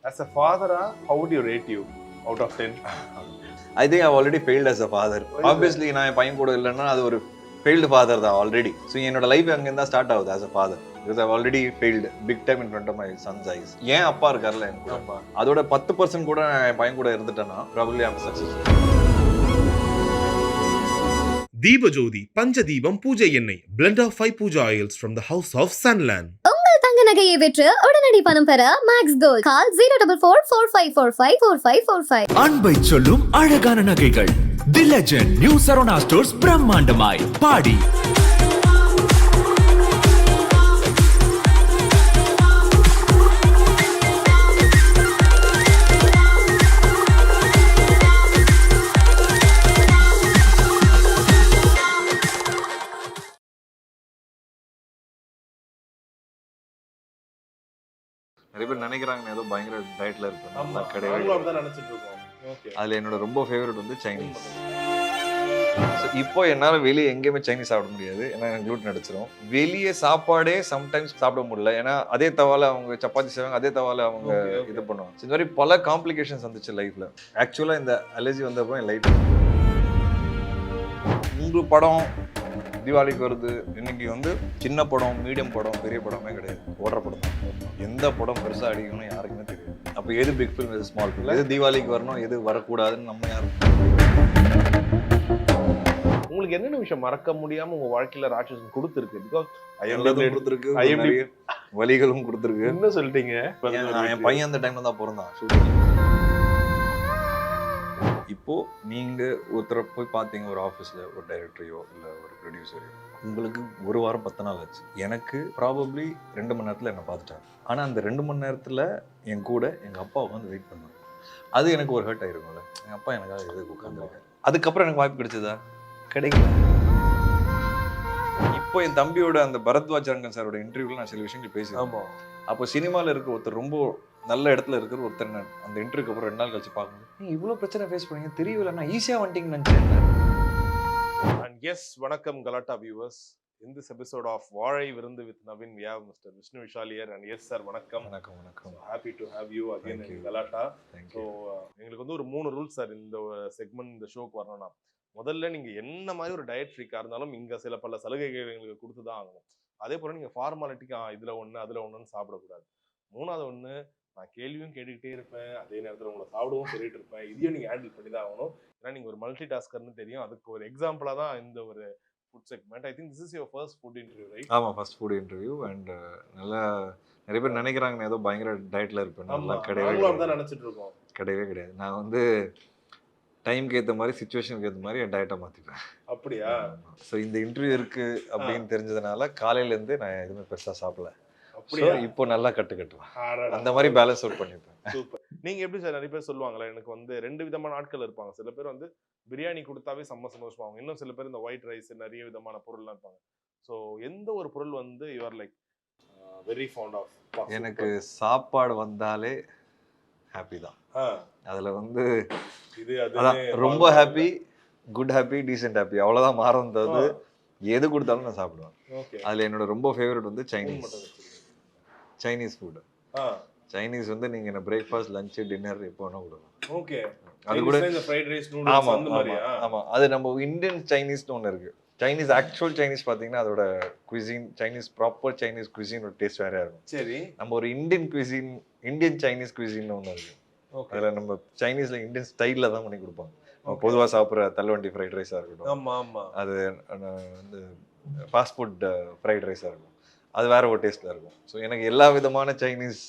As a father, how would you rate you out of 10? I think I've already failed as a father. Obviously, நான் என் பையன் கூட இல்லைன்னா அது ஒரு failed father தான் ஆல்ரெடி. ஸோ என்னோட லைஃப் அங்கேருந்து தான் ஸ்டார்ட் ஆகுது as a father. Because I've already failed big time in front of my son's eyes. ஏன் அப்பா இருக்கார்ல எனக்கு கூட. அதோட 10% கூட நான் என் பையன் கூட இருந்துட்டேன்னா probably I'm successful. Deepajothi Panchadeepam பூஜை எண்ணெய் blend of 5 Pooja oils from the house of Sunland. தங்க நகையை விற்று உடனடி பணம் பெற மேக்ஸ் கோல்ட் கால் 04445454545. அன்பை சொல்லும் அழகான நகைகள் தி லெஜெண்ட் நியூ சரவணா ஸ்டோர்ஸ் பிரம்மாண்டமாய் பாடி. நிறைய பேர் நினைக்கிறாங்க ஏதோ பயங்கர டயட்ல இருப்பேன். Okay. அதுல என்னோட ரொம்ப ஃபேவரட் வந்து சைனீஸ். ஸோ இப்போ என்னால் வெளியே எங்கேயுமே சைனீஸ் சாப்பிட முடியாது, ஏன்னா எனக்கு க்ளூட்டன் அடிச்சிடும். வெளியே சாப்பாடே சம்டைம்ஸ் சாப்பிட முடியல, ஏன்னா அதே தவால அவங்க சப்பாத்தி செய்வாங்க, அதே தவால அவங்க இது பண்ணுவாங்க. இந்த மாதிரி பல காம்ப்ளிகேஷன்ஸ் வந்துச்சு லைஃப்ல. ஆக்சுவலாக இந்த அலர்ஜி வந்தப்போ என் லைஃப் உங்களுக்கு படம் தீபாவளிக்கு வருது. இன்னைக்கு வந்து சின்ன படம், மீடியம் படம், பெரிய படமே கிடையாது, ஓடுற படம் தான். எந்த படம் பெருசாக அடிக்கணும்னு யாருக்குமே தெரியாது. அப்போ எது பிக் ஃபில்ம், எது ஸ்மால் ஃபில்ம், எது தீபாவளிக்கு வரணும், எது வரக்கூடாதுன்னு நம்ம யாரும். உங்களுக்கு என்னென்ன விஷயம் மறக்க முடியாம உங்க வாழ்க்கையில ராட்சசன் கொடுத்துருக்கு? பிகாஸ் கொடுத்துருக்கு, வலிகளும் கொடுத்துருக்கு. என்ன சொல்லிட்டீங்க? என் பையன் அந்த டைம்ல தான் பிறந்தான். இப்போ நீங்க ஒருத்தரை போய் பார்த்தீங்க ஒரு ஆஃபீஸில், ஒரு டைரக்டரையோ இல்லை ஒரு ப்ரொடியூசரையோ, உங்களுக்கு ஒரு வாரம் 10 நாள் ஆச்சு. எனக்கு ப்ராபப்ளி 2 மணி நேரத்தில் என்னை பார்த்துட்டாங்க. ஆனால் அந்த 2 மணி நேரத்தில் என் கூட எங்கள் அப்பா உட்காந்து வெயிட் பண்ணுவாங்க. அது எனக்கு ஒரு ஹர்ட் ஆயிருக்கும்ல, எங்கள் அப்பா எனக்காக எதுக்கு உட்காந்துருக்காரு. அதுக்கப்புறம் எனக்கு வாய்ப்பு கிடைச்சதா? கிடைக்கல. இப்போ என் தம்பியோட அந்த பரத்வாஜ் ரங்கன் சாரோட இன்டர்வியூல நான் சில விஷயங்கள் பேசுவேன். அப்போ சினிமாவில் இருக்க ஒருத்தர், ரொம்ப நல்ல இடத்துல இருக்கிற ஒருத்தர், அந்த இன்டர்வியூக்கு அப்புறம் 2 நாள் கழிச்சு பார்க்கும்போது, நீ இவ்வளோ பிரச்சனை ஃபேஸ் பண்ணீங்க தெரியல, நான் ஈஸியாக வந்துட்டீங்கன்னு நினச்சேன். And yes, வணக்கம் கலாட்டா viewers. In this episode of வாழை விருந்து with Navin, we have Mr. Vishnu Vishal here. And yes sir, வணக்கம். வணக்கம் வணக்கம். Happy to have you again in கலாட்டா. So எங்களுக்கு வந்து ஒரு 3 ரூல்ஸ் சார் இந்த செக்மெண்ட், இந்த ஷோக்கு வரணும்னா. முதல்ல நீங்க என்ன மாதிரி ஒரு டயட் ஃப்ரீக்கா இருந்தாலும் இங்க சில பல சலுகைகள் எங்களுக்கு கொடுத்து தான் ஆகணும். அதே போல நீங்க ஃபார்மாலிட்டிக்கு இதுல ஒண்ணு அதுல ஒண்ணுன்னு சாப்பிடக்கூடாது. 3வது ஒண்ணு, நான் கேள்வியும் கேட்டுக்கிட்டே இருப்பேன், அதே நேரத்தில் உங்களை சாப்பிடவும் சொல்லிட்டு இருப்பேன். இதையும் நீங்கள் ஹேண்டில் பண்ணி தான் ஆகணும், ஏன்னா நீங்கள் ஒரு மல்டி டாஸ்கர்னு தெரியும். அதுக்கு ஒரு எக்ஸாம்பிளாக தான் இந்த ஒரு food segment. I think this is your first food interview, right? ஆமாம், ஃபர்ஸ்ட் ஃபுட் இன்டர்வியூ. அண்ட் நல்லா நிறைய பேர் நினைக்கிறாங்க ஏதோ பயங்கர டயட்ல இருப்பேன். நல்லா கிடையவே தான் நினச்சிட்டு இருக்கோம். கிடையவே கிடையாது. நான் வந்து டைம்க்கு ஏற்ற மாதிரி, சிச்சுவேஷனுக்கு ஏற்ற மாதிரி என் டயட்டை மாற்றிப்பேன். அப்படியா? ஸோ இந்த இன்டர்வியூ இருக்கு அப்படின்னு தெரிஞ்சதுனால காலையிலேருந்து நான் எதுவுமே பெருசாக சாப்பிடல. இப்போ நல்லா கட்டுவேன், அந்த மாதிரி பேலன்ஸ் அவுட் பண்ணிப்பேன். சூப்பர். நீங்க எப்படி சார்? நிறைய பேர் சொல்லுவாங்களே, எனக்கு வந்து 2 விதமான ஆட்கள் இருப்பாங்க. சில பேர் வந்து பிரியாணி கொடுத்தாவே சந்தோஷமாவாங்க, இன்னும் சில பேர் இந்த ஒயிட் ரைஸ், நிறைய விதமான பொருள்லாம் இருப்பாங்க. ஸோ எந்த ஒரு பொருள் வந்து you are like very fond of? எனக்கு சாப்பாடு வந்தாலே ஹாப்பி தான். அதுல வந்து இது ரொம்ப happy, good happy, decent happy, அவ்வளவுதான் மாறும். தவிர எது கொடுத்தாலும் நான் சாப்பிடுவேன். அதுல என்னோட ரொம்ப ஃபேவரட் வந்து சைனீஸ் ஃபுட். சைனீஸ் வந்து நீங்க என்ன பிரேக்ஃபாஸ்ட், லஞ்ச், டின்னர் எப்போ வேணா கொடுக்கலாம். ஓகே. அது கூட இந்த ஃப்ரைட் ரைஸ், நூடுல்ஸ் அந்த மாதிரியா? ஆமா, அது நம்ம இந்தியன் சைனீஸ்னு ஒன்று இருக்கு. சைனீஸ் ஆக்சுவல் சைனீஸ் பாத்தீங்கன்னா அதோட cuisine, Chinese proper Chinese cuisine ஒரு டேஸ்ட் வேறையா இருக்கும். சரி. நம்ம ஒரு இந்தியன் குவிசின், இந்தியன் சைனீஸ் குவிசின்னு ஒன்று இருக்கு. அதுல நம்ம சைனீஸ்ல இந்தியன் ஸ்டைல்ல தான் பண்ணி கொடுப்பாங்க. பொதுவாக சாப்பிட்ற தள்ளுவண்டி ஃப்ரைட் ரைஸா இருக்கட்டும், அது வந்து ஃபாஸ்ட் ஃபுட் ஃப்ரைட் ரைஸா இருக்கும், அது வேற ஒரு டேஸ்ட்ல இருக்கும். ஸோ எனக்கு எல்லா விதமான சைனீஸ்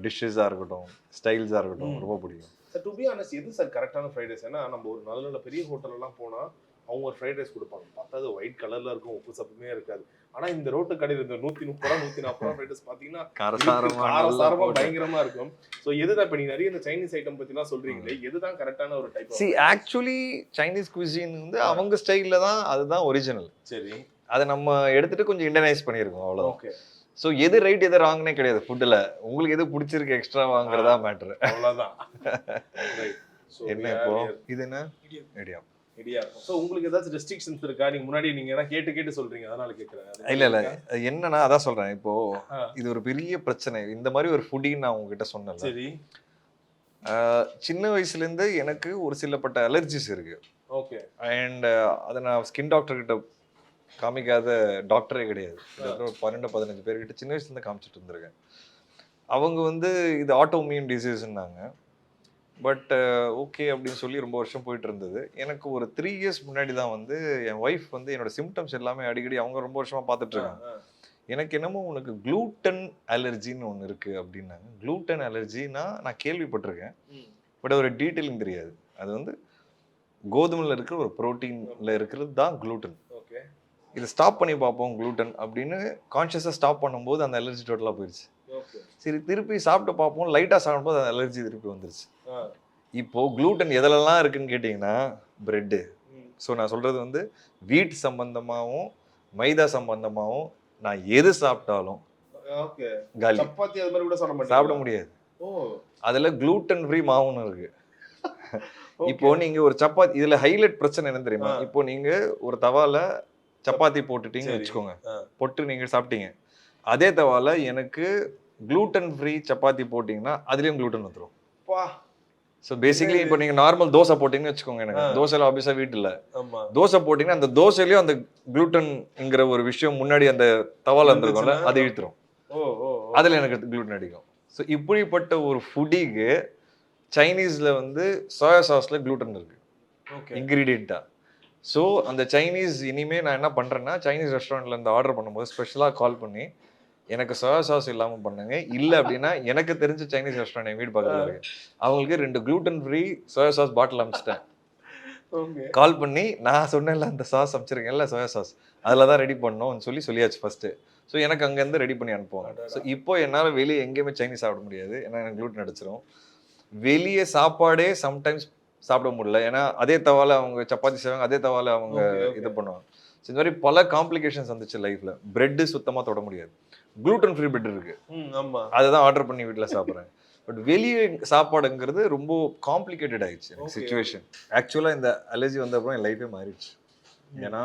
டிஷ்ஷஸாக இருக்கட்டும், ஸ்டைல்ஸாக இருக்கட்டும் ரொம்ப பிடிக்கும். டு பி ஆனஸ்ட், எது சார் கரெக்டான ஃப்ரைட் ரைஸ்? ஏன்னா நம்ம ஒரு நல்ல நல்ல பெரிய ஹோட்டல்லாம் போனால் அவங்க ஒரு ஃப்ரைட் ரைஸ் கொடுப்பாங்க, பார்த்தா அது ஒயிட் கலர்ல இருக்கும், உப்பு சப்புமே இருக்காது. ஆனா இந்த ரோட்டு கடையில் இந்த 130 140 ஃப்ரைட் ரைஸ் பார்த்தீங்கன்னா காரசாரமா பயங்கரமா இருக்கும். ஸோ எதுதான் இப்போ நீங்க நிறைய இந்த சைனீஸ் ஐட்டம் பத்திலாம் சொல்றீங்களே, எதுதான் கரெக்டான ஒரு type? C, actually Chinese cuisine வந்து அவங்க ஸ்டைல்ல தான், அதுதான் ஒரிஜினல். சரி. அதை நம்ம எடுத்துட்டு கொஞ்சம் இண்டனைஸ் பண்ணியிருக்கோம், அவ்வளோதான். ஓகே. ஸோ எது ரைட் எது ராங்னே கிடையாது ஃபுட்டில். உங்களுக்கு எது பிடிச்சிருக்கு எக்ஸ்ட்ரா வாங்குறதா மேட்ரு, அவ்வளோதான். என்ன இப்போ இது என்ன இடியாப்பம்? இடியாப்பம். சோ உங்களுக்கு ஏதாச்சும் ரெஸ்ட்ரிக்ஷன்ஸ் இருக்கா? நீங்க முன்னாடி நீங்க என்ன கேட்டு சொல்றீங்க, அதனால கேக்குறேன். இல்ல என்னன்னா அதான் சொல்றேன், இப்போ இது ஒரு பெரிய பிரச்சனை. இந்த மாதிரி ஒரு ஃபுட்டின்னு நான் உங்ககிட்ட சொன்னேன். சரி. சின்ன வயசுல இருந்து எனக்கு ஒரு சிலப்பட்ட அலர்ஜிஸ் இருக்கு. ஓகே. அண்ட் அதை நான் ஸ்கின் டாக்டர் கிட்ட காமிக்காத டாக்டரே கிடையாது. ஒரு 12-15 பேர்கிட்ட சின்ன வயசுல இருந்து காமிச்சிட்டு இருந்திருக்கேன். அவங்க வந்து இது ஆட்டோமியூன் டிசீஸ்ன்னாங்க. பட் ஓகே அப்படின்னு சொல்லி ரொம்ப வருஷம் போயிட்டு இருந்தது. எனக்கு ஒரு 3 இயர்ஸ் முன்னாடி தான் வந்து என் ஒய்ஃப் வந்து என்னோட சிம்டம்ஸ் எல்லாமே அடிக்கடி அவங்க ரொம்ப வருஷமா பார்த்துட்டு இருக்காங்க. எனக்கு என்னமோ உனக்கு குளூட்டன் அலர்ஜின்னு ஒன்று இருக்கு அப்படின்னாங்க. குளூட்டன் அலர்ஜினா நான் கேள்விப்பட்டிருக்கேன், பட் ஒரு டீட்டெயிலிங் தெரியாது. அது வந்து கோதுமையில் இருக்கிற ஒரு ப்ரோட்டீன்ல இருக்கிறது தான் குளூட்டன். ஓகே. இதை ஸ்டாப் பண்ணி பார்ப்போம் குளூட்டன் அப்படின்னு கான்ஷியஸாக ஸ்டாப் பண்ணும்போது அந்த அலர்ஜி டோட்டலாக போயிடுச்சு. சரி, திருப்பி சாப்பிட்டு பார்ப்போம், லைட்டாக சாப்பிடும்போது அந்த அலர்ஜி திருப்பி வந்துருச்சு. இப்போ குளூட்டன் எதுலலாம் இருக்குன்னு கேட்டிங்கன்னா பிரெட்டு. ஸோ நான் சொல்றது வந்து வீட் சம்பந்தமாகவும் மைதா சம்பந்தமாகவும் நான் எது சாப்பிட்டாலும் காலி. சப்பாத்தி அது மாதிரி கூட சாப்பிட முடியாது. அதுல குளூட்டன் ஃப்ரீ மாவுன்னு இருக்கு. இப்போ நீங்க ஒரு சப்பாத்தி, இதுல ஹைலைட் பிரச்சனை என்ன தெரியுமா? இப்போ நீங்க ஒரு தவால சப்பாத்தி போட்டுட்டீங்கன்னு வச்சுக்கோங்க, போட்டு நீங்க சாப்பிட்டீங்க. அதே தவால எனக்கு குளூட்டன் ஃப்ரீ சப்பாத்தி போட்டிங்கன்னா அதுலேயும் குளூட்டன் வந்துடும். ஸோ பேசிக்கலி இப்போ நீங்கள் நார்மல் தோசை போட்டிங்கன்னு வச்சுக்கோங்க, எனக்கு தோசையில் ஆப்வியஸாக வீட்டில் தோசை போட்டிங்கன்னா அந்த தோசையிலையும் அந்த குளூட்டன்ங்கிற ஒரு விஷயம் முன்னாடி அந்த தவால இருந்திருக்கும்ல, அது இழுத்துரும். அதில் எனக்கு குளூட்டன் அடிக்கும். ஸோ இப்படிப்பட்ட ஒரு ஃபுட்டிக்கு சைனீஸில் வந்து சோயா சாஸில் குளூட்டன் இருக்கு இன்க்ரீடியண்ட்டாக. ஸோ அந்த சைனீஸ் இனிமேல் நான் என்ன பண்ணுறேன்னா, சைனீஸ் ரெஸ்டாரண்ட்டில் இருந்து ஆர்டர் பண்ணும்போது ஸ்பெஷலாக கால் பண்ணி எனக்கு சோயா சாஸ் இல்லாமல் பண்ணுங்க, இல்லை அப்படின்னா எனக்கு தெரிஞ்ச சைனீஸ் ரெஸ்டாரண்ட் என் வீடு பக்கத்தில் இருக்கு, அவங்களுக்கு 2 gluten free soya sauce bottle அனுப்பிச்சிட்டேன். கால் பண்ணி நான் சொன்னேன்ல அந்த சாஸ் அனுப்பிச்சிருக்கேன்ல சோயா சாஸ், அதில் தான் ரெடி பண்ணோம்னு சொல்லியாச்சு ஃபர்ஸ்ட்டு. ஸோ எனக்கு அங்கேருந்து ரெடி பண்ணி அனுப்புவாங்க. ஸோ இப்போ என்னால் வெளியே எங்கேயுமே சைனீஸ் சாப்பிட முடியாது, ஏன்னா எனக்கு குளூட்டன் அடிச்சிடும். வெளியே சாப்பாடே சம்டைம்ஸ் சாப்பிட முடியல, ஏன்னா அதே தவால அவங்க சப்பாத்தி செய்வாங்க, அதே தவால அவங்க இது பண்ணுவாங்க. ஸோ இந்த மாதிரி பல காம்ப்ளிகேஷன்ஸ் வந்துச்சு லைஃப்பில். பிரெட்டு சுத்தமாக தொட முடியாது, குளூட்டன் ஃப்ரீ பிரெட் இருக்கு, அதுதான் ஆர்டர் பண்ணி வீட்டில் சாப்பிட்றேன். பட் வெளியே சாப்பாடுங்கிறது ரொம்ப காம்ப்ளிகேட்டட் ஆயிடுச்சு எனக்கு சிச்சுவேஷன். ஆக்சுவலாக இந்த அலர்ஜி வந்த அப்புறம் என் லைஃபே மாறிடுச்சு. ஏன்னா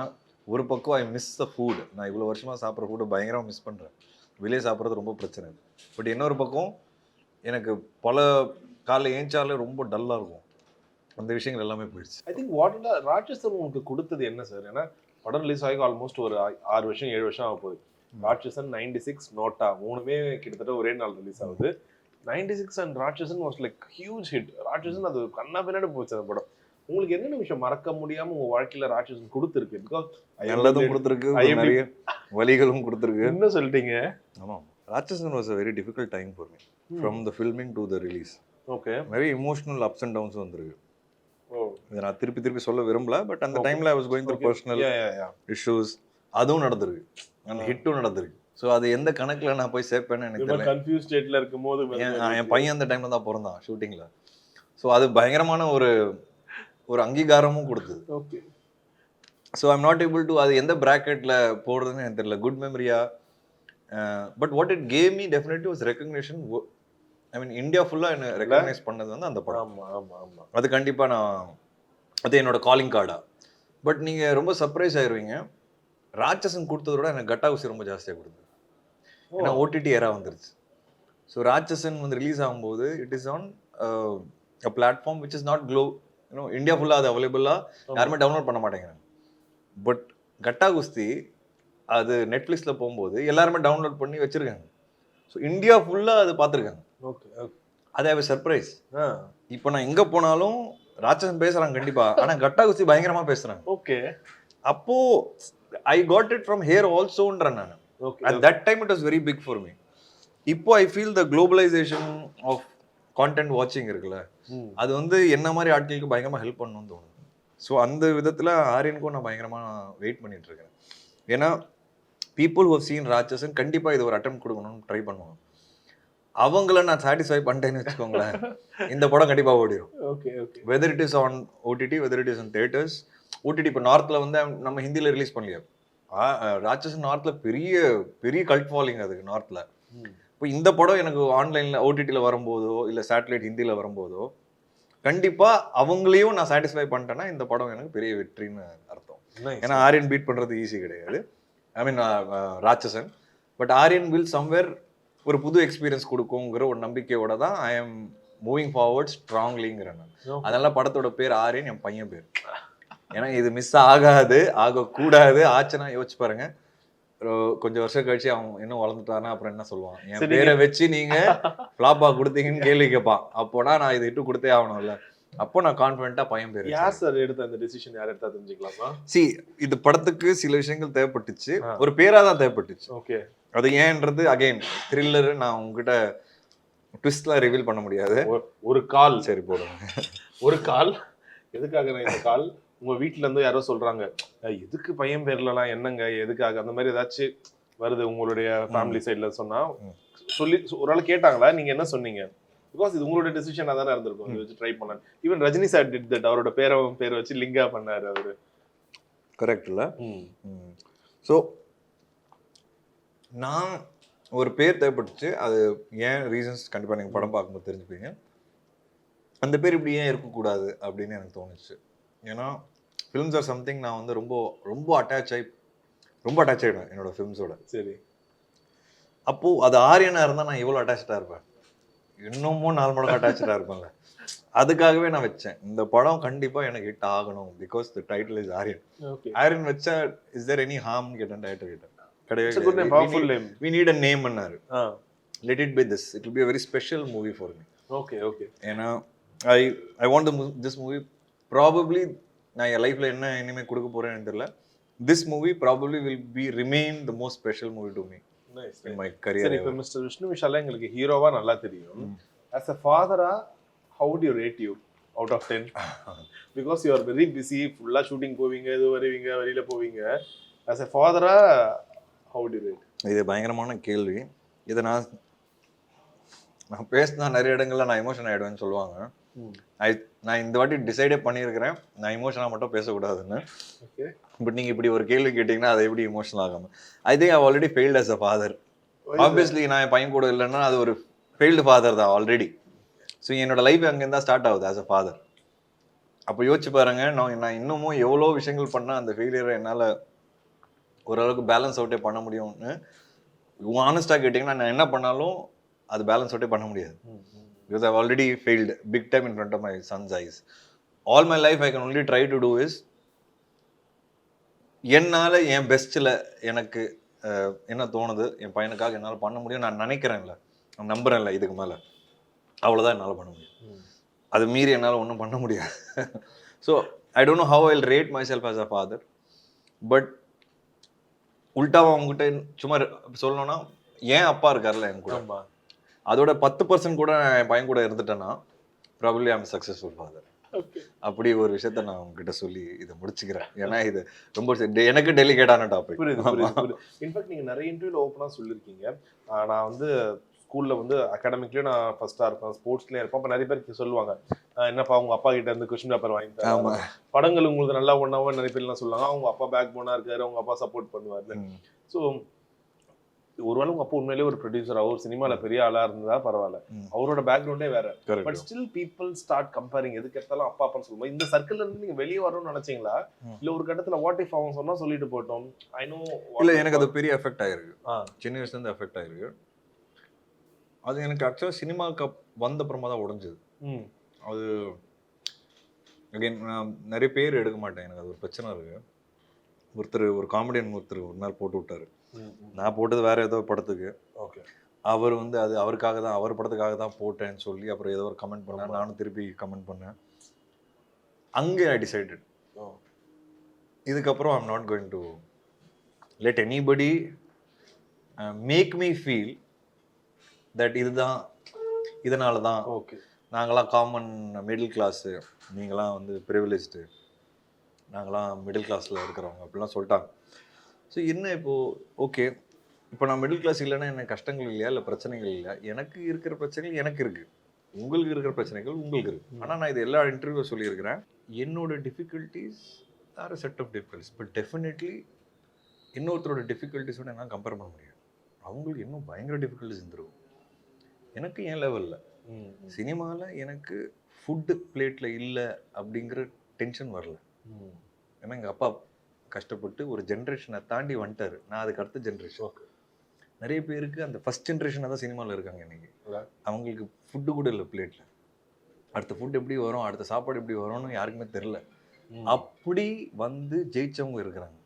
ஒரு பக்கம் ஐ மிஸ் த ஃபுட், நான் இவ்வளோ வருஷமாக சாப்பிட்ற ஃபுட்டை பயங்கரமாக மிஸ் பண்ணுறேன், வெளியே சாப்பிட்றது ரொம்ப பிரச்சனை. பட் இன்னொரு பக்கம் எனக்கு பல காலைல ஏஞ்சாலே ரொம்ப டல்லாக இருக்கும், அந்த விஷயங்கள் எல்லாமே போயிடுச்சு. ஐ திங்க் வாட் ராட்சசன் உங்களுக்கு கொடுத்தது என்ன சார்? ஏன்னா படம் ரிலீஸ் ஆகி ஆல்மோஸ்ட் ஒரு 6 வருஷம் 7 வருஷம் ஆக போகுது. ராட்சசன் 96 நோட்டா 3மே கிட்டத்தட்ட ஒரே நாள் ரிலீஸ் ஆகுது. 96 and Ratsasan was like huge hit. Ratsasan அது கண்ணா பின்னாடி போச்சு அந்த படம். உங்களுக்கு என்னென்ன விஷயம் மறக்க முடியாம உங்க வாழ்க்கையில ராட்சசன் கொடுத்துருக்கு? பிகாஸ் நல்லதும் கொடுத்துருக்கு, நிறைய வலிகளும் கொடுத்துருக்கு. என்ன சொல்லிட்டீங்க? ஆமாம், ராட்சசன் was a very difficult time for me from the filming to the release. Okay. very emotional ups and downs வந்திருக்கு. இதை நான் திருப்பி சொல்ல விரும்பல, பட் அந்த டைம்ல I was going through personal issues, அதுவும் நடந்திருக்கு, அந்த ஹிட்டும் நடந்திருக்கு. ஸோ அது எந்த கணக்குல நான் போய் சேர்ப்பேன்னு எனக்கு தெரியல. கன்ஃபியூஸ் ஸ்டேட்ல இருக்கும்போது என் பையன் அந்த டைம்ல தான் பிறந்தான் ஷூட்டிங்ல. ஸோ அது பயங்கரமான ஒரு அங்கீகாரமும் கொடுத்தது. Okay. So I'm not able to அது எந்த பிராக்கெட்ல போடுறதுன்னு எனக்கு தெரியல. குட் மெமரியா, but what it gave me definitely was recognition. I mean India ஃபுல்லாக என்ன ரெகக்னைஸ் பண்ணது வந்து அந்த படம். அது கண்டிப்பாக அது என்னோட காலிங் கார்டா. பட் நீங்கள் ரொம்ப சர்ப்ரைஸ் ஆயிடுவீங்க, ராட்சசன் கொடுத்ததோட எனக்கு கட்டா ஊசி ரொம்ப ஜாஸ்தியாக கொடுத்தது. ஏன்னா ஓடிடி ஏரா வந்துருச்சு. ஸோ ராட்சசன் வந்து ரிலீஸ் ஆகும்போது it is on a platform which is not India ஃபுல்லாக அது அவைலபிளாக யாருமே டவுன்லோட் பண்ண மாட்டேங்கிறாங்க. பட் கட்டா குஸ்தி அது நெட்ஃப்ளிக்ஸில் போகும்போது எல்லாருமே டவுன்லோட் பண்ணி வச்சுருக்காங்க. ஸோ இந்தியா ஃபுல்லாக அது பார்த்துருக்காங்க. அதே சர்ப்ரைஸ். இப்போ நான் எங்கே போனாலும் ராட்சசன் பேசுகிறாங்க கண்டிப்பாக, ஆனால் கட்டா குஸ்தி பயங்கரமாக பேசுகிறாங்க. ஓகே. அப்போ I got it from here ஆல்சோன்றேன் நான். At that time it was very big for me. இப்போ I feel the globalisation of content வாட்சிங் இருக்குல்ல, அது வந்து என்ன மாதிரி ஆட்களுக்கு பயங்கரமாக ஹெல்ப் பண்ணணும்னு தோணுது. ஸோ அந்த விதத்தில் ஆரியனுக்கும் நான் பயங்கரமாக வெயிட் பண்ணிட்டு இருக்கேன். ஏன்னா பீப்புள் ஹூ ஹவ் சீன் ராட்சசன் கண்டிப்பாக இது ஒரு அட்டெம்ப்ட் கொடுக்கணும்னு ட்ரை பண்ணுவாங்க. அவங்கள நான் சாட்டிஸ்ஃபை பண்ணிட்டேன்னு வச்சுக்கோங்களேன், இந்த படம் கண்டிப்பாக ஓடிடும். Okay okay. Whether it is on OTT, whether it is on theatres. OTT இப்போ நார்த்தில் வந்து நம்ம ஹிந்தியில் ரிலீஸ் பண்ணலையா, ராட்சசன் நார்த்தில் பெரிய பெரிய கல்ட் ஃபாலோயிங் அதுக்கு நார்த்தில். இப்போ இந்த படம் எனக்கு ஆன்லைனில் ஓடிடியில் வரும்போதோ இல்லை சேட்டலைட் ஹிந்தியில் வரும்போதோ கண்டிப்பா அவங்களையும் நான் சாட்டிஸ்ஃபை பண்ணிட்டேன்னா இந்த படம் எனக்கு பெரிய வெற்றின்னு அர்த்தம். ஏன்னா ஆரியன் பீட் பண்றது ஈஸி கிடையாது. ஐ மீன் ராட்சசன். பட் ஆரியன் வில் சம்வேர் ஒரு புது எக்ஸ்பீரியன்ஸ் கொடுக்குங்கிற ஒரு நம்பிக்கையோட தான் ஐ எம் மூவிங் ஃபார்வர்ட் ஸ்ட்ராங்லிங்கிறேன் நான். அதனால படத்தோட பேர் ஆரியன், என் பையன் பேர். ஏன்னா இது மிஸ் ஆகாது, ஆகக்கூடாது. ஆச்சுன்னா யோசிச்சு பாருங்க, கொஞ்சம் வருஷம் கழிச்சு அவன் இன்னும் வளர்ந்துட்டானா அப்புறம் என்ன சொல்லுவான், என் பேரை வச்சு நீங்க ஃபிளாப்பா கொடுத்தீங்கன்னு கேள்வி கேட்பான். அப்போனா நான் இது இட்டு கொடுத்தே ஆகணும்ல. அப்போ நான் கான்ஃபிடென்ட்டா பையன் பேர். யார் சார் எடுத்த அந்த டிசிஷன், யார் எடுத்தா தெரிஞ்சுக்கலாமா? சி, இது படத்துக்கு சில விஷயங்கள் தேவைப்பட்டுச்சு, ஒரு பேரா தான் தேவைப்பட்டுச்சு. ஓகே, அது ஏன்றது அகைன் த்ரில்லர், நான் உங்ககிட்ட ட்விஸ்ட்லாம் ரிவீல் பண்ண முடியாது. ஒரு கால் சரி போடுங்க. ஒரு கால் எதுக்காக இந்த கால்? உங்க வீட்டுல இருந்து யாரோ சொல்றாங்க, எதுக்கு பையன் பேர்லாம் என்னங்க எதுக்காக அந்த மாதிரி ஏதாச்சும் வருது உங்களுடைய ஃபேமிலி சைட்ல சொன்னா சொல்லி ஒரு ஆள் கேட்டாங்களா? நீங்க என்ன சொன்னீங்க? பிகாஸ் இது உங்களோட டிசிஷனா தானே இருந்திருக்கும், இதை வச்சு ட்ரை பண்ணலாம். Even Rajini sir did that, அவரோட பேர் வச்சு லிங்கா பண்ணாரு அவரு. கரெக்ட் இல்ல? ஸோ நான் ஒரு பேர் தேவைப்பட்டுச்சு. அது ஏன் ரீசன்ஸ் கண்டிப்பாக நீங்கள் படம் பார்க்கும்போது தெரிஞ்சுப்பீங்க. அந்த பேர் இப்படி ஏன் இருக்கக்கூடாது அப்படின்னு எனக்கு தோணுச்சு. ஏன்னா ஃபிலிம்ஸ் ஆர் சம்திங் நான் வந்து ரொம்ப ரொம்ப அட்டாச் ஆகிடுவேன் என்னோட ஃபிலிம்ஸோட. சரி, அப்போது அது ஆரியனாக இருந்தால் நான் எவ்வளோ அட்டாச்சாக இருப்பேன், இன்னமும் 4 மடங்கு அட்டாச்சாக இருப்பேன்ல. அதுக்காகவே நான் வச்சேன் இந்த படம் கண்டிப்பாக எனக்கு ஹிட் ஆகணும். Because the title is Aryan. Aryan வச்சா இஸ் தேர் எனி ஹார்ம்னு கேட்டேன் டைட்டில் கிட்ட. We need a name பண்ணாரு. Let it be this. It will be a very special movie for me. Okay. ஏன்னா I want this movie probably நான் என் லைஃப்ல என்ன இனிமே கொடுக்க போறேன்னு தெரியல. This movie probably will remain the most special movie to me. Nice. In my career. சரி, இப்போ மிஸ்டர் விஷ்ணு விஷாலா எங்களுக்கு ஹீரோவா நல்லா தெரியும். As a father-ஆ how would you rate you out of 10? Because you are very busy, ஃபுல்லா ஷூட்டிங் போவீங்க, இது வருவீங்க, வெளியில போவீங்க. As a father-ஆ how would you rate? இது பயங்கரமான கேள்வி. இதை நான் பேசினா நிறைய இடங்கள்ல நான் எமோஷன் ஆயிடுவேன்னு சொல்லுவாங்க. நான் இந்த வாட்டி டிசைடே பண்ணியிருக்கிறேன், நான் இமோஷனாக மட்டும் பேசக்கூடாதுன்னு. பட் நீங்கள் இப்படி ஒரு கேள்வி கேட்டிங்கன்னா அதை எப்படி இமோஷனல் ஆகாமல்? I think I already failed as a father. Obviously நான் என் பையன் கூட இல்லைன்னா அது ஒரு ஃபெயில்டு ஃபாதர் தான் ஆல்ரெடி. ஸோ என்னோட லைஃப் அங்கேருந்து தான் ஸ்டார்ட் ஆகுது ஆஸ் அ ஃபாதர். அப்போ யோசிச்சு பாருங்க, நான் இன்னமும் எவ்வளோ விஷயங்கள் பண்ணால் அந்த ஃபெயிலியரை என்னால் ஓரளவுக்கு பேலன்ஸ் அவுட்டே பண்ண முடியும்னு. ஆனஸ்டாக கேட்டிங்கன்னா நான் என்ன பண்ணாலும் அது பேலன்ஸ் அவுட்டே பண்ண முடியாது. Because I've already failed big time in front of my son's eyes. All my life I can only try to do is என்னால் என் பெஸ்ட்டில் எனக்கு என்ன தோணுது என் பையனுக்காக என்னால் பண்ண முடியும். நான் நினைக்கிறேன்ல, நான் நம்புறேன்ல, இதுக்கு மேலே அவ்வளோதான் என்னால் பண்ண முடியும். அது மீறி என்னால் ஒன்றும் பண்ண முடியாது. So I don't know how I will rate myself as a father. But உல்டாவா அவங்ககிட்ட சும்மா சொல்லணும்னா, ஏன் அப்பா இருக்கார்ல என் கூட, அதோட 10% கூட என் பையன் கூட இருந்துட்டேன்னா ப்ராபப்லி ஐ அம் சக்ஸஸ்ஃபுல் ஃபாதர். அப்படி ஒரு விஷயத்த நான் உங்ககிட்ட சொல்லி இதை முடிச்சுக்கிறேன். ஏன்னா இது ரொம்ப எனக்கு டெலிகேட்டான டாபிக். இன்ஃபேக்ட் நீங்கள் நிறைய இன்டர்வியூல ஓப்பனாக சொல்லியிருக்கீங்க, நான் வந்து ஸ்கூலில் வந்து அகாடமிக்லேயும் நான் ஃபர்ஸ்ட்டாக இருப்பேன், ஸ்போர்ட்ஸ்லேயும் இருப்பேன். அப்போ நிறைய பேருக்கு சொல்லுவாங்க, என்னப்பா அவங்க அப்பா கிட்ட இருந்து கொஸ்டின் பேப்பர் வாங்கி தராங்க, படங்கள் உங்களுக்கு நல்லா ஒன்றாவோ நிறைய பேர்லாம் சொல்லுவாங்க, அவங்க அப்பா பேக் போனா இருக்காரு, அவங்க அப்பா சப்போர்ட் பண்ணுவார். ஸோ ஒருவேளை உங்க அப்பா உண்மையிலேயே ஒரு ப்ரொடியூசர், அவர் சினிமால பெரிய ஆளா இருந்தா பரவாயில்ல, அவரோட பேக்ரவுண்டே வேற. But still people start comparing. எதுக்கு எடுத்தாலும் அப்பா அப்பான்னு சொல்லுவோம். இந்த சர்க்கிள்ல இருந்து நீங்க வெளியே வரணும்னு நினைச்சீங்களா, இல்ல ஒரு கட்டத்துல வாட் இஃப் அவன் சொன்னா சொல்லிட்டு போட்டோம்? ஐ நோ இல்ல, எனக்கு அது பெரிய எஃபெக்ட் ஆயிருக்கு. சின்ன வயசுல இருந்து எஃபெக்ட் ஆயிருக்கு. அது எனக்கு ஆக்சுவலா சினிமாவுக்கு வந்த அப்புறமா தான் உடைஞ்சது. அது அகைன் நான் நிறைய பேர் எடுக்க மாட்டேன், எனக்கு அது ஒரு பிரச்சனை இருக்கு. ஒரு காமெடியன் ஒருத்தர் ஒரு நாள் போட்டு விட்டாரு. நான் போட்டது வேற ஏதோ படத்துக்கு. அவர் வந்து அது அவருக்காக தான், அவர் படத்துக்காக தான் போட்டேன்னு சொல்லி அப்புறம் ஏதோ ஒரு கமெண்ட் பண்ணேன். நானும் திருப்பி கமெண்ட் பண்ணேன். அங்கே ஐ டிசைடட், இதுக்கப்புறம் I'm not going to let anybody make me feel that இதுதான் இதனால தான் நாங்களாம் காமன் மிடில் கிளாஸு, நீங்களாம் வந்து ப்ரிவிலேஜ்டு, நாங்களாம் மிடில் கிளாஸில் இருக்கிறவங்க அப்படிலாம் சொல்லிட்டாங்க. ஸோ என்ன இப்போது ஓகே, இப்போ நான் மிடில் கிளாஸ் இல்லைன்னா எனக்கு கஷ்டங்கள் இல்லையா, இல்லை பிரச்சனைகள் இல்லையா? எனக்கு இருக்கிற பிரச்சனைகள் எனக்கு இருக்குது, உங்களுக்கு இருக்கிற பிரச்சனைகள் உங்களுக்கு இருக்குது. ஆனால் நான் இது எல்லா இன்டர்வியூ சொல்லியிருக்கிறேன், என்னோட difficulties are a set of difficulties. But definitely இன்னொருத்தரோட டிஃபிகல்ட்டிஸோட என்னால் கம்பேர் பண்ண முடியாது. அவங்களுக்கு இன்னும் பயங்கர டிஃபிகல்ட்டிஸ் இருந்துருக்கும். எனக்கு என் லெவலில் சினிமாவில் எனக்கு ஃபுட்டு பிளேட்டில் இல்லை அப்படிங்கிற டென்ஷன் வரல. ஏன்னா எங்கள் அப்பா கஷ்டப்பட்டு ஒரு ஜென்ரேஷனை தாண்டி வந்துட்டார். நான் அதுக்கு அடுத்த ஜென்ரேஷன். நிறைய பேருக்கு அந்த ஃபஸ்ட் ஜென்ரேஷனாக தான் சினிமாவில் இருக்காங்க இன்னைக்கு. அவங்களுக்கு ஃபுட்டு கூட இல்லை பிளேட்டில். அடுத்த ஃபுட் எப்படி வரும், அடுத்த சாப்பாடு எப்படி வரும்னு யாருக்குமே தெரில. அப்படி வந்து ஜெயிச்சவங்க இருக்கிறாங்க.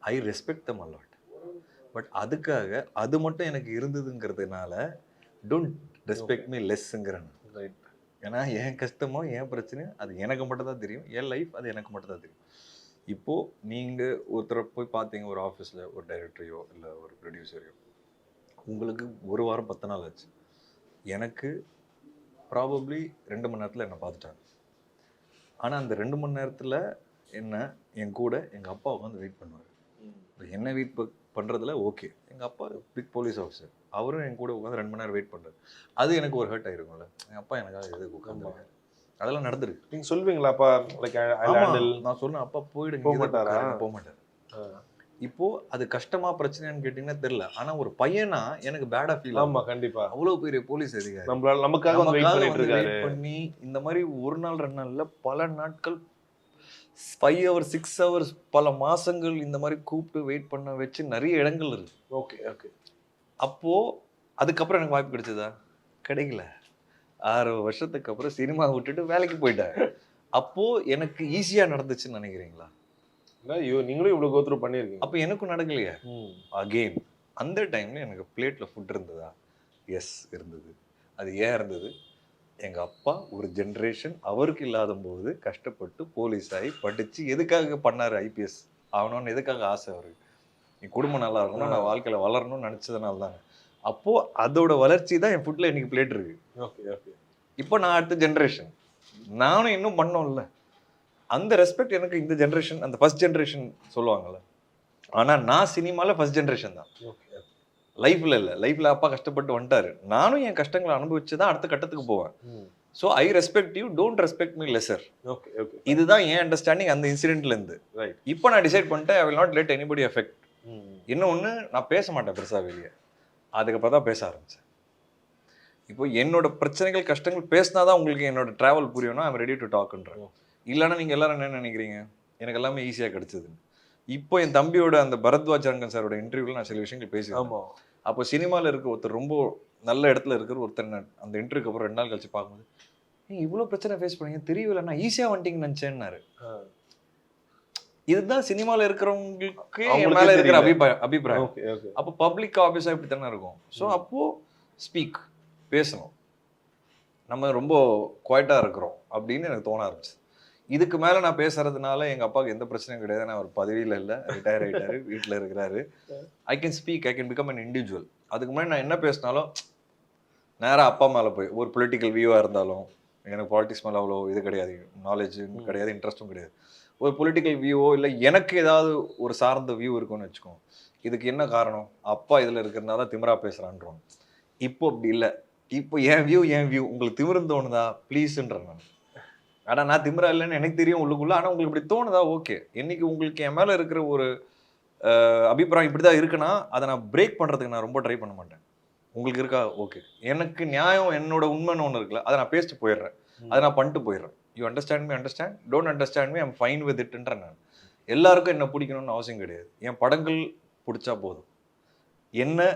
I respect them a lot. But அதுக்காக அது மட்டும் எனக்கு இருந்ததுங்கிறதுனால டோன்ட் ரெஸ்பெக்ட் மீ லெஸ்ஸுங்கிறேன். ஏன்னா என் கஷ்டமோ என் பிரச்சனையோ அது எனக்கு மட்டும் தான் தெரியும். என் லைஃப் அது எனக்கு மட்டும் தான் தெரியும். இப்போது நீங்கள் ஒருத்தரை போய் பார்த்தீங்க ஒரு ஆஃபீஸில், ஒரு டைரக்டரையோ இல்லை ஒரு ப்ரொடியூசரையோ, உங்களுக்கு ஒரு வாரம் 10 நாள் ஆச்சு. எனக்கு ப்ராபப்ளி 2 மணி நேரத்தில் என்னை பார்த்துட்டாங்க. ஆனால் அந்த 2 மணி நேரத்தில் என்ன என் கூட எங்கள் அப்பா உட்காந்து வெயிட் பண்ணுவார். என்ன வெயிட் பண்ணுறதுல ஓகே, எங்கள் அப்பா பிக் போலீஸ் ஆஃபீஸர், அவரும் என் கூட உட்காந்து 2 மணி நேரம் வெயிட் பண்ணுறாரு. அது எனக்கு ஒரு ஹர்ட் ஆகிருக்கும்ல, எங்கள் அப்பா எனக்காக எதுக்கு உட்காந்துருக்காரு. அதெல்லாம் நடந்துருக்கு. நீங்கள் சொல்வீங்களா அப்பா? நான் சொன்னேன் அப்பா போயிடுங்க, போக மாட்டார். இப்போது அது கஷ்டமாக பிரச்சனையான்னு கேட்டிங்கன்னா தெரில. ஆனால் ஒரு பையனா எனக்கு பேடாக ஃபீல். ஆமாம், கண்டிப்பாக. அவ்வளோ பெரிய போலீஸ் அதிகாரி நமக்காக வெயிட் பண்ணி இந்த மாதிரி ஒரு நாள் 2 நாளில் பல நாட்கள் 5 hours 6 hours பல மாதங்கள் இந்த மாதிரி கூப்பிட்டு வெயிட் பண்ண வச்சு நிறைய இடங்கள் இருக்கு. Okay okay. அப்போது அதுக்கப்புறம் எனக்கு வாய்ப்பு கிடைச்சதா? கிடைக்கல. 6 வருஷத்துக்கு அப்புறம் சினிமா விட்டுட்டு வேலைக்கு போயிட்டேன். அப்போது எனக்கு ஈஸியாக நடந்துச்சுன்னு நினைக்கிறீங்களா? நீங்களும் இவ்வளோ கோத்ரூ பண்ணியிருக்கீங்க. அப்போ எனக்கும் நடக்கலையே. அகெயின் அந்த டைமில் எனக்கு பிளேட்டில் ஃபுட் இருந்ததா? எஸ் இருந்தது. அது ஏன் இருந்தது? எங்கள் அப்பா ஒரு ஜென்ரேஷன் அவருக்கு இல்லாத போது கஷ்டப்பட்டு போலீஸ் ஆகி படித்து எதுக்காக பண்ணார்? ஐபிஎஸ் ஆகணும்னு எதுக்காக ஆசை அவருக்கு? என் குடும்பம் நல்லா இருக்கணும், நான் வாழ்க்கையில் வளரணும்னு நினச்சதுனால தானே. அப்போது அதோட வளர்ச்சி தான் என் ஃபுட்டில் இன்றைக்கி பிளேட் இருக்குது. Okay okay. இப்போ நான் அடுத்த ஜென்ரேஷன், நானும் இன்னும் பண்ணோம்ல. அந்த ரெஸ்பெக்ட் எனக்கு இந்த ஜென்ரேஷன், அந்த ஃபர்ஸ்ட் ஜென்ரேஷன் சொல்லுவாங்கள்ல. ஆனால் நான் சினிமாவில் ஃபர்ஸ்ட் ஜென்ரேஷன் தான். லைஃப்பில் இல்லை. லைஃப்பில் அப்பா கஷ்டப்பட்டு வந்துட்டாரு. நானும் என் கஷ்டங்களை அனுபவிச்சு தான் அடுத்த கட்டத்துக்கு போவேன். So I respect you, don't respect me lesser. Okay okay. இதுதான் என் அண்டர்ஸ்டாண்டிங் அந்த இன்சிடென்ட்லேருந்து. ரைட். இப்போ நான் டிசைட் பண்ணிட்டேன், I will not let anybody effect. இன்னொன்று, நான் பேச மாட்டேன் பெருசாக வெளியே. அதுக்கப்புறம் தான் பேச ஆரம்பித்தேன். இப்போ என்னோட பிரச்சனைகள் கஷ்டங்கள் பேசினா தான் உங்களுக்கு என்னோட ட்ராவல் புரியணும். ஐம் ரெடி டு டாக்ன்றேன். இல்லைன்னா நீங்கள் எல்லாரும் என்ன நினைக்கிறீங்க, எனக்கு எல்லாமே ஈஸியாக கிடச்சிதுன்னு. இப்போ என் தம்பியோட அந்த பரத்வாஜ் ரங்கன் சாரோட இன்டர்வியூவில் நான் சில விஷயங்கள் பேசியிருக்கேன். அப்போ சினிமாவில் இருக்க ஒருத்தர், ரொம்ப நல்ல இடத்துல இருக்கிற ஒருத்தர், அந்த இன்டர்வியூக்கு அப்புறம் 2 நாள் கழிச்சு பார்க்கும்போது, நீங்கள் இவ்வளோ பிரச்சனை ஃபேஸ் பண்ணீங்க தெரியல, நான் ஈஸியாக வந்துட்டீங்கன்னு நினச்சேன்னாரு. இதுதான் சினிமாவில் இருக்கிறவங்களுக்கு என் மேலே இருக்கிற அபிப்பிராயம். அப்போ பப்ளிக் ஆஃபீஸாக இப்படி தானே இருக்கும். ஸோ அப்போது ஸ்பீக், பேசணும். நம்ம ரொம்ப குவாய்ட்டாக இருக்கிறோம் அப்படின்னு எனக்கு தோண ஆரம்பிச்சு. இதுக்கு மேலே நான் பேசுறதுனால எங்கள் அப்பாவுக்கு எந்த பிரச்சனையும் கிடையாது. நான் ஒரு பதவியில் இல்லை, ரிட்டையர் ஆகிட்டாரு, வீட்டில் இருக்கிறாரு. I can speak, I can become an individual. அதுக்கு முன்னாடி நான் என்ன பேசினாலும் நேராக அப்பா மேலே போய், ஒரு பொலிட்டிக்கல் வியூவாக இருந்தாலும், எனக்கு பாலிட்டிக்ஸ் மேலே அவ்வளோ இது கிடையாது, நாலேஜும் கிடையாது, இன்ட்ரெஸ்ட்டும் கிடையாது. ஒரு பொலிட்டிக்கல் வியூவோ இல்லை எனக்கு ஏதாவது ஒரு சார்ந்த வியூ இருக்குன்னு வச்சுக்கோங்க. இதுக்கு என்ன காரணம்? அப்பா இதில் இருக்கிறதுனால திமிரா பேசுகிறான்றோம். இப்போ அப்படி இல்லை. இப்போ என் வியூ உங்களுக்கு திமிருந்து தோணுதா ப்ளீஸுன்றேன் நான். ஆனால் நான் திமிரா இல்லைன்னு எனக்கு தெரியும் உள்ளுக்குள்ள. ஆனால் உங்களுக்கு இப்படி தோணுதா? ஓகே. என்னைக்கு உங்களுக்கு என் மேலே இருக்கிற ஒரு அபிப்பிராயம் இப்படி தான் இருக்குன்னா அதை நான் பிரேக் பண்ணுறதுக்கு நான் ரொம்ப ட்ரை பண்ண மாட்டேன். உங்களுக்கு இருக்கா? ஓகே. எனக்கு நியாயம், என்னோட உண்மைன்னு ஒன்று இருக்குல்ல, அதை நான் பேசிட்டு போயிடுறேன், அதை நான் பண்ணிட்டு போயிடுறேன். You understand me, understand, don't understand me, I'm fine with இட்ன்றேன் நான். எல்லாருக்கும் என்ன பிடிக்கணும்னு அவசியம் கிடையாது. என் படங்கள் பிடிச்சா போதும். என்ன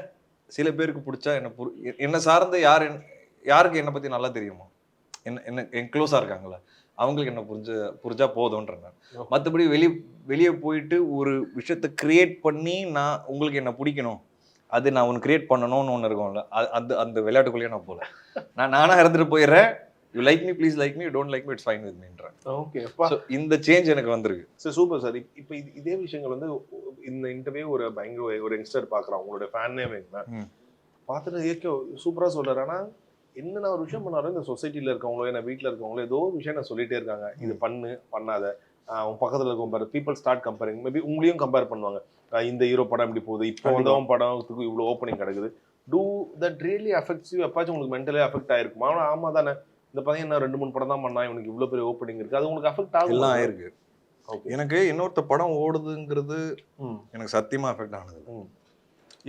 சில பேருக்கு பிடிச்சா என்ன சார்ந்து யாருக்கு என்னை பற்றி நல்லா தெரியுமோ, என் க்ளோஸாக இருக்காங்களா, அவங்களுக்கு என்ன புரிஞ்சா போதும்ன்ற நான். மற்றபடி வெளியே போயிட்டு ஒரு விஷயத்தை கிரியேட் பண்ணி நான் உங்களுக்கு என்ன பிடிக்கணும், அது நான் ஒன்று கிரியேட் பண்ணணும்னு ஒன்று இருக்கும்ல, அந்த விளையாட்டுக்குள்ளேயே நான் போகல. நானாக இருந்துட்டு போயிடுறேன். You like me please like me, you don't like me it's fine with மீன்றேன். ஓகே. இந்த சேஞ்ச் எனக்கு வந்திருக்கு. Sir super sir. இப்போ இதே விஷயங்கள் வந்து இந்த இன்டர்வியூ ஒரு பயங்கர ஒரு யங்ஸ்டர் பார்க்குறான், உங்களோட ஃபேன்னே வைங்களேன், பார்த்துட்டு ஏற்க சூப்பராக சொல்கிறார். ஆனால் என்ன ஒரு விஷயம் பண்ணாலும் இந்த சொசைட்டியில் இருக்கவங்களோ என்ன வீட்டில் இருக்கவங்களோ ஏதோ ஒரு விஷயம் நான் சொல்லிகிட்டே இருக்காங்க, இது பண்ணாத, அவன் பக்கத்தில் இருக்கும் பாரு, பீப்புள் ஸ்டார்ட் கம்பேரிங். மேபி உங்களையும் கம்பேர் பண்ணுவாங்க, இந்த ஹீரோ படம் இப்படி போகுது, இப்போ வந்தவன் படத்துக்கு இவ்வளோ ஓப்பனிங் கிடக்குது. Do that really affects you? எப்பாச்சும் உங்களுக்கு மென்டலி அஃபெக்ட் ஆயிருக்குமா? ஆனால் ஆமாம் தானே, இந்த பையன் என்ன 2-3 படம் தான் பண்ணா, இவனுக்கு இவ்வளோ பெரிய ஓப்பனிங் இருக்குது, அது உங்களுக்கு அஃபெக்ட் ஆகும்? எல்லாம் ஆயிருக்கு. எனக்கு இன்னொருத்த படம் ஓடுதுங்கிறது எனக்கு சத்தியமாக அஃபெக்ட் ஆனது.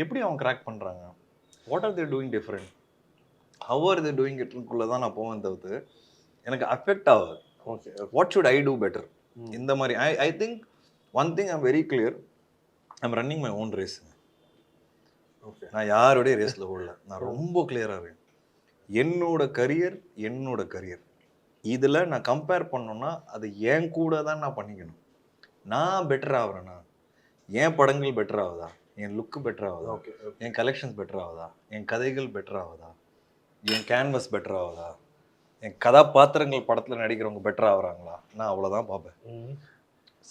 எப்படி அவங்க கிராக் பண்ணுறாங்க, what are they doing different, how are they doing இட்க்குள்ளே தான் நான் போவேன் தவிர்த்து எனக்கு அஃபெக்ட் ஆகுது. Okay what should I do better இந்த மாதிரி. I think one thing I'm very clear, I'm running my own race. Okay நான் யாரோடைய ரேஸில் ஓடல, நான் ரொம்ப கிளியராக இருக்கேன். என்னோட கரியர் இதில் நான் கம்பேர் பண்ணோன்னா அது என் கூட தான் நான் பண்ணிக்கணும். நான் பெட்டர் ஆகுறேன்னா என் படங்கள் பெட்டர் ஆகுதா, என் லுக்கு பெட்டர் ஆகுதா, ஓகே என் கலெக்ஷன்ஸ் பெட்டர் ஆகுதா, என் கதைகள் பெட்டர் ஆகுதா, என் கேன்வஸ் பெட்டர் ஆகுதா, என் கதாபாத்திரங்கள் படத்தில் நடிக்கிறவங்க பெட்டர் ஆகுறாங்களா, நான் அவ்வளோதான் பார்ப்பேன்.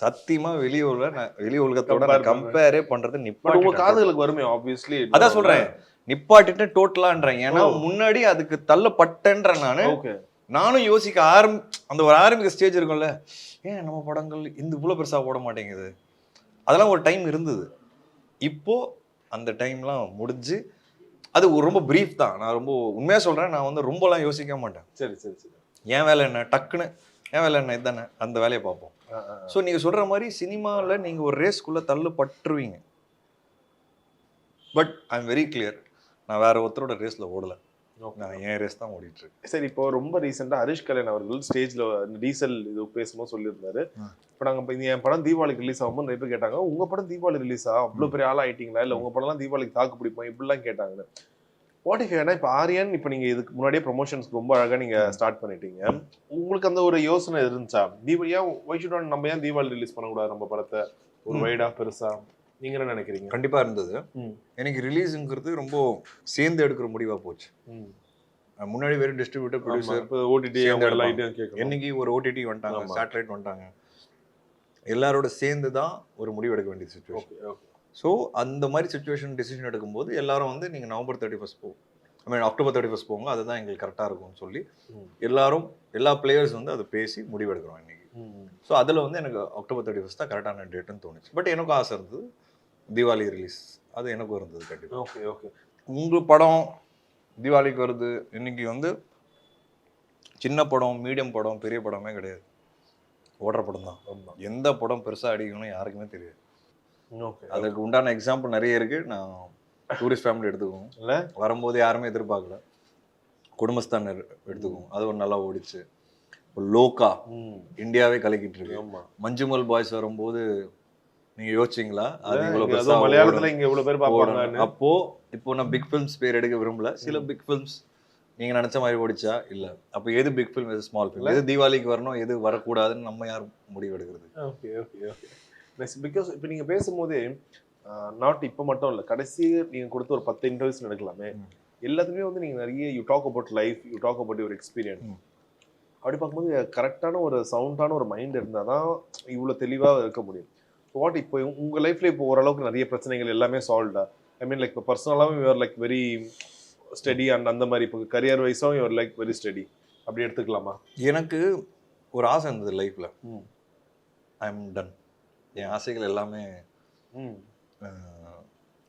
சத்தியமா வெளி உலகத்தோட கம்பேரே பண்றது உங்க நிப்பாட்டிட்டேன். காதுகளுக்கு வருமே ஆப்வியஸ்லி. அதான் சொல்றேன், நிப்பாட்டிட்டு டோட்டலான்றேன். ஏன்னா முன்னாடி அதுக்கு தள்ளப்பட்டேன்ற நானும் யோசிக்க அந்த ஒரு ஆரம்பிக்க ஸ்டேஜ் இருக்கும்ல, ஏன் நம்ம படங்கள் இந்த இவ்வளவு பெருசா ஓட மாட்டேங்குது, அதெல்லாம் ஒரு டைம் இருந்தது. இப்போ அந்த டைம்லாம் முடிஞ்சு அது ரொம்ப பிரீஃப் தான். நான் ரொம்ப உண்மையா சொல்றேன், நான் வந்து ரொம்பலாம் யோசிக்க மாட்டேன். சரி சரி சரி. என் வேலை என்ன, டக்குன்னு என் வேலை என்ன, இதுதானே, அந்த வேலையை பார்ப்போம். ஸோ நீங்க சொல்ற மாதிரி சினிமாவில் நீங்க ஒரு ரேஸ்க்குள்ள தள்ளுப்பட்டுருவீங்க. But I am very clear, நான் வேற ஒருத்தரோட ரேஸ்ல ஓடல, நான் என் ரேஸ் தான் ஓடிட்டு இருக்கேன். சரி, இப்போ ரொம்ப ரீசெண்டா ஹரிஷ் கல்யாண் அவர்கள் ஸ்டேஜ்ல டீசல் இது பேசும்போது சொல்லியிருந்தாரு, இப்போ நாங்க என் படம் தீபாவளிக்கு ரிலீஸ் ஆகும்போது நிறைய பேர் கேட்டாங்க, உங்க படம் தீபாவளி ரிலீஸா, அவ்வளவு பெரிய ஆளா ஆயிட்டீங்களா, இல்ல உங்க படம்லாம் தீபாவளிக்கு தாக்கு பிடிப்போம் இப்படிலாம் கேட்டாங்க. வாட் இஃப் ஏன்னா இப்போ ஆரியன் இப்போ நீங்க இதுக்கு முன்னாடியே ப்ரொமோஷன்ஸ்க்கு ரொம்ப அழகா நீங்க ஸ்டார்ட் பண்ணிட்டீங்க, உங்களுக்கு அந்த ஒரு யோசனை இருந்துச்சா, தீபாவளியா வை ஷுட் நாட் நம்ம ஏன் தீபாவளி ரிலீஸ் பண்ணக்கூடாது நம்ம படத்தை ஒரு வைடா பெருசா, நீங்க என்ன நினைக்கிறீங்க? கண்டிப்பா இருந்தது. எனக்கு ரிலீஸுங்கிறது ரொம்ப சேர்ந்து எடுக்கிற முடிவா போச்சு. முன்னாடி வெறும் டிஸ்ட்ரிபியூட்டர், ப்ரொடியூசர், ஓடிடி என்னைக்கு ஒரு ஓடிடி வந்துட்டாங்க, சேட்டலைட் வந்துட்டாங்க, எல்லாரோட சேர்ந்து தான் ஒரு முடிவு எடுக்க வேண்டிய சுச்சுவேஷன். ஸோ அந்த மாதிரி சுச்சுவேஷன் டெசிஷன் எடுக்கும்போது எல்லாரும் வந்து நீங்கள் நவம்பர் 31 போகும், ஐ மீன் அக்டோபர் 31 போங்க, அதுதான் எங்களுக்கு கரெக்டாக இருக்கும்னு சொல்லி எல்லாரும் எல்லா பிளேயர்ஸ் வந்து அதை பேசி முடிவு எடுக்கிறோம் இன்னைக்கு. ஸோ அதில் வந்து எனக்கு அக்டோபர் 31 தான் கரெக்டான டேட்டுன்னு தோணுச்சு. பட் எனக்கும் ஆசை இருந்தது தீபாவளி ரிலீஸ், அது எனக்கும் இருந்தது கண்டிப்பாக. Okay okay. உங்கள் படம் தீபாவளிக்கு வருது, இன்னைக்கு வந்து சின்ன படம், மீடியம் படம், பெரிய படமே கிடையாது, ஓடுற படம் தான். எந்த படம் பெருசாக அடிக்கணும்னு யாருக்குமே தெரியாது. அதுக்கு உண்டான எக்ஸாம்பிள் நிறைய இருக்கு. நான் டூரிஸ்ட் ஃபேமிலி எடுத்துக்குவோம், வரும்போது யாருமே எதிர்பார்க்கல. குடும்பஸ்தான் எடுத்துக்குவோம், அது ஒரு நல்லா ஓடிச்சு. லோகா இந்தியாவே கலக்கிட்டு இருக்கு. மஞ்சுமல் பாய்ஸ் வரும்போது நீங்க யோசிச்சீங்களா அது இவ்வளவு மலையாளத்துல இங்க இவ்வளவு பேர் பாப்பாங்க? அப்போ இப்போ நான் பிக் ஃபிலிம்ஸ் பேர் எடுக்க விரும்பல, சில பிக் ஃபிலிம்ஸ் நீங்க நினைச்ச மாதிரி ஓடிச்சா இல்ல. அப்ப எது பிக் ஃபிலிம், எது ஸ்மால் ஃபிலிம், எது தீபாவளிக்கு வரணும், எது வரக்கூடாதுன்னு நம்ம யார் முடிவு எடுக்கிறது? Okay okay okay. பிகாஸ் இப்போ நீங்க பேசும்போதே நாட் இப்போ மட்டும் இல்லை, கடைசி நீங்க கொடுத்த ஒரு 10 இன்டர்வியூஸ் எடுக்கலாமே, எல்லாத்துலேயுமே வந்து நீங்க நிறைய you talk about life, you talk about your experience. அப்படி பார்க்கும்போது கரெக்டான ஒரு சவுண்டான ஒரு மைண்ட் இருந்தால் தான் இவ்வளோ தெளிவாக இருக்க முடியும். வாட் இப்போ உங்க லைஃப்ல இப்போ ஓரளவுக்கு நிறைய பிரச்சனைகள் எல்லாமே சால்வ்டா? ஐ மீன் லைக் இப்போ பர்சனலாகவும் you're like very steady and அந்த மாதிரி, இப்போ கரியர் வைஸாகவும் யூஆர் லைக் வெரி ஸ்டடி, அப்படி எடுத்துக்கலாமா? எனக்கு ஒரு ஆசை இருந்தது லைஃப்ல, ஐ எம் டன். என் ஆசைகள் எல்லாமே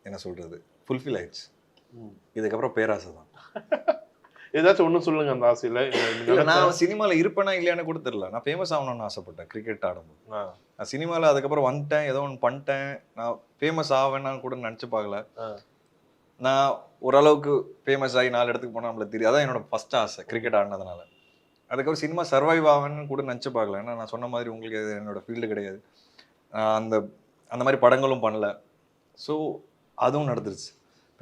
என்ன சொல்றது ஃபுல்ஃபில் ஆயிடுச்சு. இதுக்கப்புறம் பேராசை தான். ஏதாச்சும் ஒன்றும் சொல்லுங்க அந்த ஆசையில. நான் சினிமாவில் இருப்பேனா இல்லையான்னு கூட தெரியல. நான் ஃபேமஸ் ஆகணும்னு ஆசைப்பட்டேன் கிரிக்கெட் ஆடும்போது. நான் சினிமாவில் அதுக்கப்புறம் வந்துட்டேன், ஏதோ ஒன்று பண்ணிட்டேன், நான் ஃபேமஸ் ஆவேன்னு கூட நினச்சி பார்க்கல. நான் ஓரளவுக்கு ஃபேமஸ் ஆகி 4 இடத்துக்கு போனால் நம்மளுக்கு தெரியும். அதான் என்னோட ஃபர்ஸ்ட் ஆசை கிரிக்கெட் ஆடினதுனால. அதுக்கப்புறம் சினிமா சர்வைவ் ஆவேன்னு கூட நினச்சி பார்க்கல. ஏன்னா நான் சொன்ன மாதிரி உங்களுக்கு என்னோட ஃபீல்டு கிடையாது, அந்த மாதிரி படங்களும் பண்ணல. ஸோ அதுவும் நடந்துருச்சு.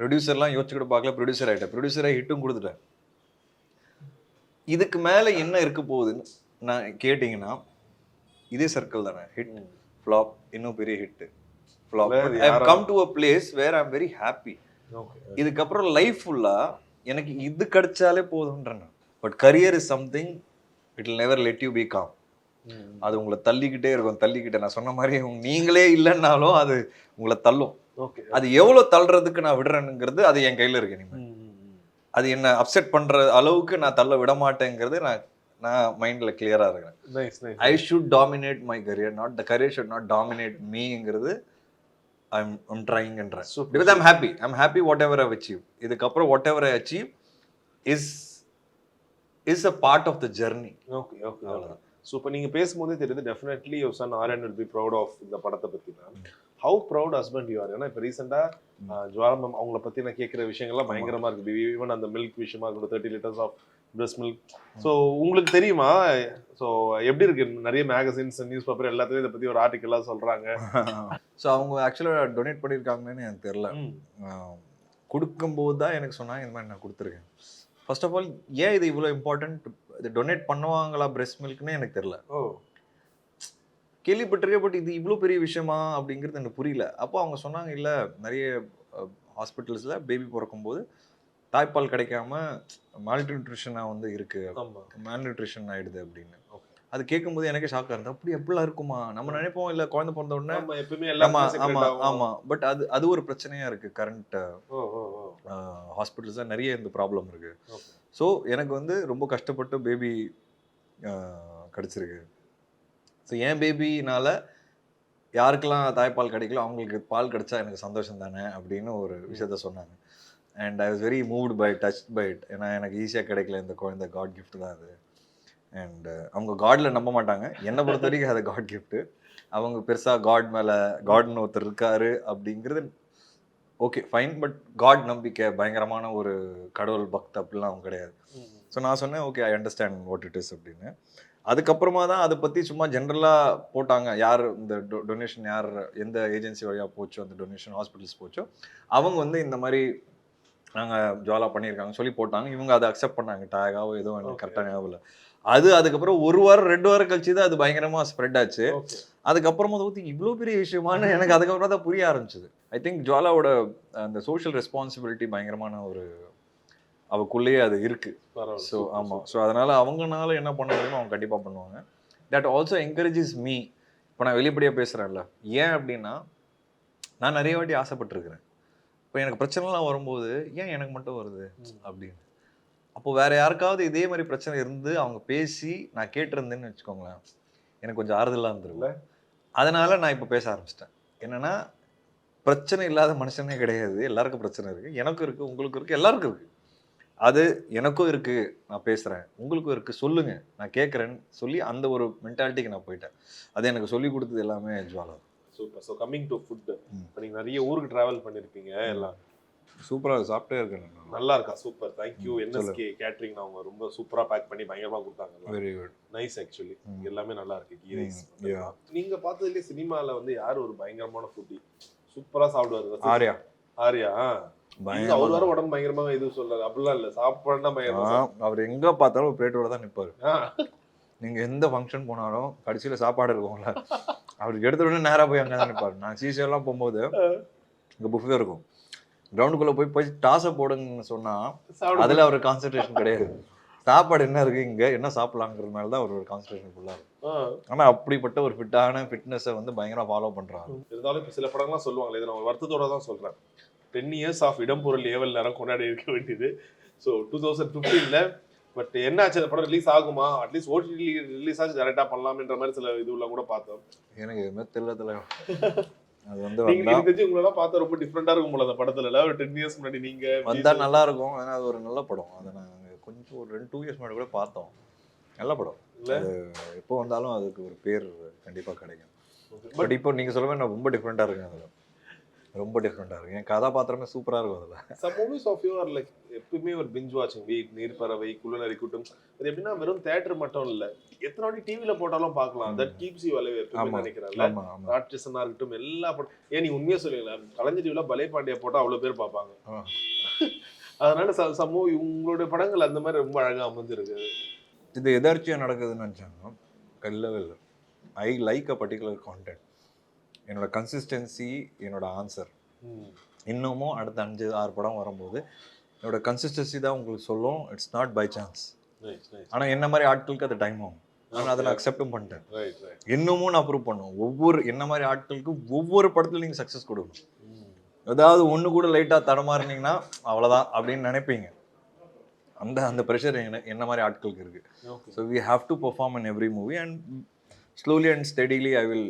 ப்ரொடியூசர்லாம் யோசிச்சு கூட பார்க்கல, ப்ரொடியூசர் ஆகிட்டேன், ப்ரொடியூசராக ஹிட்டும் கொடுத்துட்டேன். இதுக்கு மேலே என்ன இருக்க போகுதுன்னு நான் கேட்டிங்கன்னா இதே சர்க்கிள் தானே. ஹிட் ஃப்ளாப், இன்னும் பெரிய hit flop. I have come to a place where I am very happy. இதுக்கப்புறம் லைஃப் ஃபுல்லாக எனக்கு இது கிடைச்சாலே போதுன்றேன். But career is something it will never let you be calm. அது உங்களை தள்ளிக்கிட்டே இருக்கும், தள்ளிக்கிட்டே. நான் சொன்ன மாதிரி நீங்களே இல்லைன்னாலும் அது உங்களை தள்ளும். அது எவ்வளோ தள்ளுறதுக்கு நான் விடுறேனுங்கிறது அது என் கையில் இருக்கு. நீங்கள் அது என்ன அப்செட் பண்ற அளவுக்கு நான் தள்ள விட மாட்டேங்கிறது நான் மைண்ட்ல கிளியரா இருக்கேன். I should dominate my career, not the career should not dominate மீங்கிறது ஐம் ட்ரைங்ன்றேன். Because I'm happy whatever I achieve. இதுக்கப்புறம் whatever I achieve is a part of the journey. Okay okay. So இப்போ நீங்கள் பேசும்போதே தெரியுது definitely your son Aryan will be proud of இந்த படத்தை பற்றி தான். How proud husband you are? ஏன்னா இப்போ ரீசெண்டாக ஜுவாரம் அவங்கள பற்றி நான் கேட்குற விஷயங்கள்லாம் பயங்கரமாக இருக்குது. ஈவன் அந்த மில்க் விஷயமா இருக்கட்டும், 30 liters of breast milk. So உங்களுக்கு தெரியுமா? ஸோ எப்படி இருக்கு? நிறைய மேகசின்ஸ், நியூஸ் பேப்பர் எல்லாத்துலயும் இதை பத்தி ஒரு ஆர்டிக்கல்லாம் சொல்றாங்க. ஸோ அவங்க ஆக்சுவலாக டொனேட் பண்ணியிருக்காங்கன்னு எனக்கு தெரியல. கொடுக்கும்போது தான் எனக்கு சொன்னாங்க இந்த மாதிரி நான் கொடுத்துருக்கேன். ஃபர்ஸ்ட் ஆஃப் ஆல் ஏன் இது இவ்வளோ இம்பார்ட்டன்ட், இது டொனேட் பண்ணுவாங்களா பிரஸ்ட் மில்க்னு எனக்கு தெரியல. கேள்விப்பட்டிருக்கேன், பட் இது இவ்வளோ பெரிய விஷயமா அப்படிங்கிறது எனக்கு புரியல. அப்போ அவங்க சொன்னாங்க இல்லை, நிறைய ஹாஸ்பிட்டல்ஸில் பேபி பிறக்கும்போது தாய்ப்பால் கிடைக்காம மால்நியூட்ரிஷனாக வந்து இருக்கு, மால்நியூட்ரிஷன் ஆயிடுது அப்படின்னு. அது கேட்கும்போது எனக்கே ஷாக்காக இருந்தது. அப்படி எப்படிலாம் இருக்குமா? நம்ம நினைப்போம் இல்லை குழந்தை பிறந்த உடனே ஆமாம், பட் அது ஒரு பிரச்சனையா இருக்கு. கரண்ட் ஹாஸ்பிட்டல்ஸில் நிறைய இந்த ப்ராப்ளம் இருக்கு. ஸோ எனக்கு வந்து ரொம்ப கஷ்டப்பட்டு பேபி கிடச்சிருக்கு. ஸோ என் பேபினால யாருக்கெல்லாம் தாய்ப்பால் கிடைக்கல அவங்களுக்கு பால் கிடைச்சா எனக்கு சந்தோஷம் தானே அப்படின்னு ஒரு விஷயத்த சொன்னாங்க. And I was very moved by, touched by it. ஏன்னா எனக்கு ஈஸியாக கிடைக்கல இந்த குழந்தை, காட் கிஃப்ட் தான் அது. அண்ட் அவங்க காடில் நம்ப மாட்டாங்க, என்னை பொறுத்த வரைக்கும் அது காட் கிஃப்ட்டு. அவங்க பெருசாக காட் மேலே, காட்னு ஒருத்தர் இருக்காரு அப்படிங்கிறது ஓகே ஃபைன், பட் காட் நம்பிக்கை பயங்கரமான ஒரு கடவுள் பக்தி அப்படிலாம் அவங்க கிடையாது. ஸோ நான் சொன்னேன் okay, I understand what it is அப்படின்னு. அதுக்கப்புறமா தான் அதை பற்றி சும்மா ஜென்ரலாக போட்டாங்க. யார் இந்த டொனேஷன், யார் எந்த ஏஜென்சி வழியாக போச்சோ, அந்த டொனேஷன் ஹாஸ்பிட்டல்ஸ் போச்சோ, அவங்க வந்து இந்த மாதிரி நாங்கள் ஜுவாலா பண்ணியிருக்காங்க சொல்லி போட்டாங்க. இவங்க அதை அக்செப்ட் பண்ணாங்க, டேகாவோ ஏதோ எனக்கு கரெக்டாக ஞாபகம் இல்லை. அதுக்கப்புறம் 1 வாரம் 2 வாரம் கழிச்சு தான் அது பயங்கரமாக ஸ்ப்ரெட் ஆச்சு. அதுக்கப்புறமா அதை ஊற்றி இவ்வளோ பெரிய விஷயமானு எனக்கு அதுக்கப்புறம் தான் புரிய ஆரம்பிச்சது. ஐ திங்க் ஜுவாலாவோட அந்த சோஷியல் ரெஸ்பான்சிபிலிட்டி பயங்கரமான ஒரு அவக்குள்ளேயே அது இருக்கு. ஸோ ஆமாம், ஸோ அதனால் அவங்கனால என்ன பண்ண முடியுமோ அவங்க கண்டிப்பாக பண்ணுவாங்க. That also encourages me. இப்போ நான் வெளிப்படையாக பேசுகிறேன்ல, ஏன் அப்படின்னா நான் நிறைய வாட்டி ஆசைப்பட்டிருக்கிறேன். இப்போ எனக்கு பிரச்சனைலாம் வரும்போது ஏன் எனக்கு மட்டும் வருது அப்படின்னு. அப்போது வேறு யாருக்காவது இதே மாதிரி பிரச்சனை இருந்து அவங்க பேசி நான் கேட்டிருந்தேன்னு வச்சுக்கோங்களேன், எனக்கு கொஞ்சம் ஆறுதலாக இருந்துருல. அதனால் நான் இப்போ பேச ஆரம்பிச்சிட்டேன். என்னென்னா பிரச்சனை இல்லாத மனுஷனே கிடையாது, எல்லாருக்கும் பிரச்சனை இருக்குது. எனக்கும் இருக்குது, உங்களுக்கும் இருக்குது, எல்லாருக்கும் இருக்குது. அது எனக்கும் இருக்குது, நான் பேசுகிறேன், உங்களுக்கும் இருக்குது, சொல்லுங்கள், நான் கேட்குறேன்னு சொல்லி அந்த ஒரு மென்டாலிட்டிக்கு நான் போயிட்டேன். அது எனக்கு சொல்லி கொடுத்தது எல்லாமே Jwala. Super. So coming to food, இப்போ நீங்கள் நிறைய ஊருக்கு ட்ராவல் பண்ணியிருப்பீங்க, எல்லாம் சூப்பராக சாப்பிட்டே இருக்கேன். நல்லா இருக்கா? Super, thank you. என்எஸ்கே கேட்ரிங் அவங்க ரொம்ப சூப்பராக பேக் பண்ணி பயங்கரமாக கொடுத்தாங்க. Very good, nice. ஆக்சுவலி எல்லாமே நல்லா இருக்கு. கீ ரைஸ். நீங்கள் பார்த்ததுலேயே சினிமாவில் வந்து யார் ஒரு பயங்கரமான ஃபுட்டி சூப்பராக சாப்பிடுவாரு? ஆர்யா. ஆர்யா அவர் வர உடம்பு பயங்கரமாக இது சொல்றாரு, அப்படிலாம் இல்லை, சாப்பாடுனா பயங்கரமா. அவர் எங்கே பார்த்தாலும் ஒரு பிளேட்டோட தான் நிற்பாரு. நீங்கள் எந்த ஃபங்க்ஷன் போனாலும் கடைசியில் சாப்பாடு இருக்கும்ல, அவருக்கு எடுத்த உடனே நேராக போய் அங்கே தான் நிற்பாரு. நான் சிசிஎல்லாம் போகும்போது இங்கே புஃபே இருக்கும், கிரவுண்டுக்குள்ளே போய் டாஸை போடுங்கன்னு சொன்னால் அதில் அவர் கான்சன்ட்ரேஷன் கிடையாது. சாப்பாடு என்ன இருக்குது இங்கே, என்ன சாப்பிட்லாங்கிறது மேலே தான் ஒரு கான்சன்ட்ரேஷன் ஃபுல்லாக இருக்கும். ஆனால் அப்படிப்பட்ட ஒரு ஃபிட்னஸை வந்து பயங்கரமாக ஃபாலோ பண்ணுறாங்க. இருந்தாலும் இப்போ சில படங்கள்லாம் சொல்லுவாங்களே, இதை நான் ஒரு வருத்தத்தோட தான் சொல்கிறேன், 10 years ஆஃப் இடம்பொருள் ஏவல் நேரம் கொண்டாடி இருக்க வேண்டியது. ஸோ 2015 பட் என்னாச்சு, அந்த படம் ரிலீஸ் ஆகுமா, அட்லீஸ்ட் ஓடிடி ரிலீஸ் ஆச்சு டேரெக்டாக பண்ணலாம்ன்ற மாதிரி சில இதுலாம் கூட பார்த்தோம். எனக்கு எதுவுமே தெரியல. அது வந்து தெரிஞ்சு உங்களெல்லாம் பார்த்தா ரொம்ப டிஃப்ரெண்டாக இருக்கும் போல அந்த படத்துல. ஒரு 10 years முன்னாடி நீங்கள் வந்தால் நல்லா இருக்கும். ஏன்னா அது ஒரு நல்ல படம். அதை நாங்கள் கொஞ்சம் ஒரு 2 years முன்னாடி கூட பார்த்தோம். நல்ல படம் இல்லை, எப்போ வந்தாலும் அதுக்கு ஒரு பேர் கண்டிப்பாக கிடைக்கும். பட் இப்போ நீங்கள் சொல்லுவேன், நான் ரொம்ப டிஃப்ரெண்ட்டாக இருக்கேன். அதில் ரொம்ப டிஃப்ரெண்டாக இருக்கும். என் கதாபாத்திரமே சூப்பராக இருக்கும் அதில். Some movies of you are like எப்பவுமே ஒரு பிஞ்ச் வாட்சிங். வீட், நீர்ப்பறவை, குள்ளநரி கூட்டம், அது எப்படின்னா வெறும் தேட்டர் மட்டும் இல்லை, எத்தனை வாட்டி டிவியில் போட்டாலும் பார்க்கலாம். தட் கீப்ஸ் யூ அலைவ் எப்பவுமே நினைக்கிறேன்ல. ராட்சசனா இருக்கட்டும், எல்லா படம். ஏன் நீ உண்மையாக சொல்லுவீங்களா, கலைஞர் டிவியில் பலே பாண்டியா போட்டால் அவ்வளோ பேர் பார்ப்பாங்க. அதனால சம் மூவி உங்களுடைய படங்கள் அந்த மாதிரி ரொம்ப அழகாக அமைஞ்சிருக்கு. இது எதார்ச்சியாக நடக்குதுன்னு நினச்சாங்க, இல்லவே இல்லை. I like a particular content. என்னோட கன்சிஸ்டன்சி, என்னோட ஆன்சர். இன்னமும் அடுத்த 5-6 படம் வரும்போது என்னோட கன்சிஸ்டன்சி தான் உங்களுக்கு சொல்லும், இட்ஸ் நாட் பை சான்ஸ். ஆனால் என்ன மாதிரி ஆட்களுக்கு அது டைம் ஆகும். நான் அதை நான் அக்செப்டும் பண்ணிட்டேன். இன்னமும் நான் ப்ரூவ் பண்ணுவேன். என்ன மாதிரி ஆட்களுக்கு ஒவ்வொரு படத்துலையும் நீங்கள் சக்ஸஸ் கொடுக்கணும். ஏதாவது ஒன்று கூட லைட்டாக தடமாறினீங்கன்னா அவ்வளோதான் அப்படின்னு நினைப்பீங்க. அந்த ப்ரெஷர் என்ன மாதிரி ஆட்களுக்கு இருக்குது. So we have to perform in every movie and slowly and steadily I will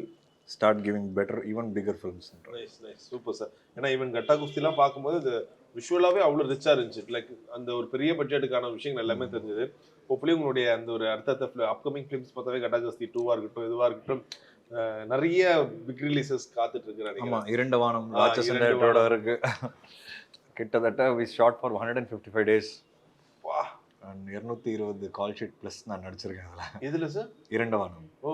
start giving better, even bigger films. Nice nice, super sir. ஏன்னா ஈவன் கட்டா குஸ்திலாம் பார்க்கும்போது அது விஷுவலாகவே அவ்வளோ ரிச்சாக இருந்துச்சு. லைக் அந்த ஒரு பெரிய பட்ஜெட்டுக்கான விஷயங்கள் எல்லாமே தெரிஞ்சது. ஹோப்ஃபுல்லி உங்களுடைய அந்த ஒரு அடுத்த அப்கமிங் ஃபிலிம்ஸ் பார்த்தாவே கட்டா குஸ்தி 2-ஆக இருக்கட்டும், இதுவாக இருக்கட்டும், நிறைய பிக் ரிலீசஸ் காத்துட்டு இருக்கிறாங்க. ஆமாம், 2 வானம் ராட்சசனோட இருக்கு. கிட்டத்தட்ட வி ஷாட் ஃபார் 155 days. வா, 220 கால் ஷீட் ப்ளஸ் நான் நடிச்சிருக்கேன் அதில். இதுல சார்? இரண்டு வானம். ஓ,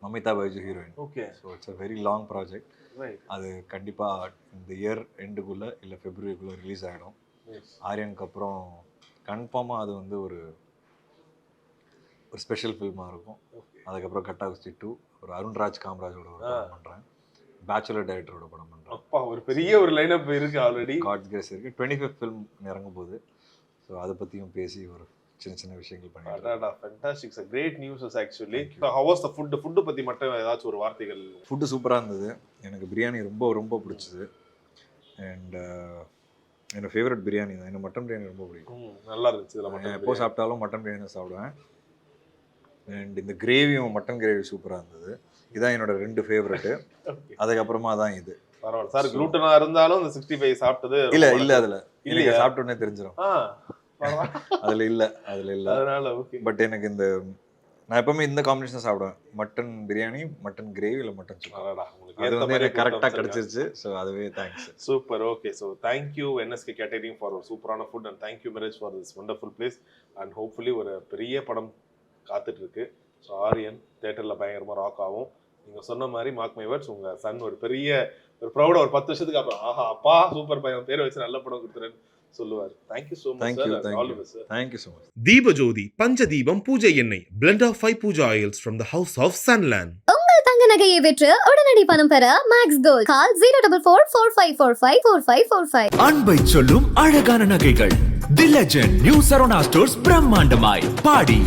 Mamitha Baiju heroine. Okay. So it's a very long project. Right. அது கண்டிப்பாக இந்த இயர் எண்டுக்குள்ளே இல்லை ஃபெப்ரவரிக்குள்ளே ரிலீஸ் ஆகிடும். ஆரியனுக்கு அப்புறம் கன்ஃபார்மாக அது வந்து ஒரு ஸ்பெஷல் ஃபில்மாக இருக்கும். அதுக்கப்புறம் கட்டா குஸ்தி 2, ஒரு அருண்ராஜ் காமராஜோட ஒரு படம் பண்ணுறேன். பேச்சுலர் டைரக்டரோட படம் பண்ணுறேன். அப்பா, ஒரு பெரிய ஒரு லைனப் இருக்கு ஆல்ரெடி. காட்ஸ் கிரேஸ் இருக்குது. 25th ஃபிலிம் இறங்கும் போது. ஸோ அதை பற்றியும் பேசி ஒரு சின்ன சின்ன விஷயங்கள் பண்ணிட்டு. Fantastic sir, great news actually. How was the food பத்தி மட்டும் ஏதாச்சும் ஒரு வார்த்தைகள்? ஃபுட்டு சூப்பராக இருந்தது. எனக்கு பிரியாணி ரொம்ப ரொம்ப பிடிச்சது. அண்ட் என்னோட ஃபேவரட் பிரியாணி தான். எனக்கு மட்டன் பிரியாணி ரொம்ப பிடிக்கும். நல்லா இருந்துச்சு. இதில் மட்டன் எப்போ சாப்பிட்டாலும் மட்டன் பிரியாணி தான் சாப்பிடுவேன். அண்ட் இந்த கிரேவியும் மட்டன் கிரேவி சூப்பராக இருந்தது. இதான் என்னோட 2 ஃபேவரெட்டு. அதுக்கப்புறமா தான் இது. பரவாயில்ல சார், குளூட்டனா இருந்தாலும் இந்த 65 சாப்பிட்டது இல்லை அதில் இல்லையா, சாப்பிட்டோன்னே தெரிஞ்சிடும். அதில் இல்லை அதனால ஓகே. பட் எனக்கு இந்த நான் எப்பவுமே இந்த காம்பினேஷன் சாப்பிடுவேன். மட்டன் பிரியாணி, மட்டன் கிரேவி இல்லை மட்டன் சிக்கன். அது வந்து எனக்கு கரெக்டாக கிடைச்சிருச்சு. ஸோ அதுவே thanks. Super. Okay, so thank you NSK catering for ஒரு சூப்பரான food and thank you mirage for this wonderful place. And hopefully ஒரு பெரிய படம் காத்துட்டு இருக்கு. ஸோ ஆரியன் தேட்டரில் பயங்கரமாக ராக் ஆகும். நீங்கள் சொன்ன மாதிரி மார்க் மை வேர்ட்ஸ், உங்கள் சன் ஒரு பெரிய ஒரு ப்ரௌடாக ஒரு 10 வருஷத்துக்கு அப்புறம் ஆஹா அப்பா சூப்பர் பையன் பேரை வச்சு நல்ல படம் கொடுத்துறேன்னு சொல்லுவார். Thank you so much sir. All the best sir. Thank you so much. Deepajothi Panchadeepam பூஜை எண்ணெய் blend of 5 puja oils from the house of Sunland. உங்கள் தங்க நகையை விற்று உடனடி பணம் பெற மேக்ஸ் கோல்ட். கால் 04445454545. அன்பை சொல்லும் அழகான நகைகள் தி லெஜெண்ட் நியூ சரவணா ஸ்டோர்ஸ் பிரம்மாண்டமாய் பாடி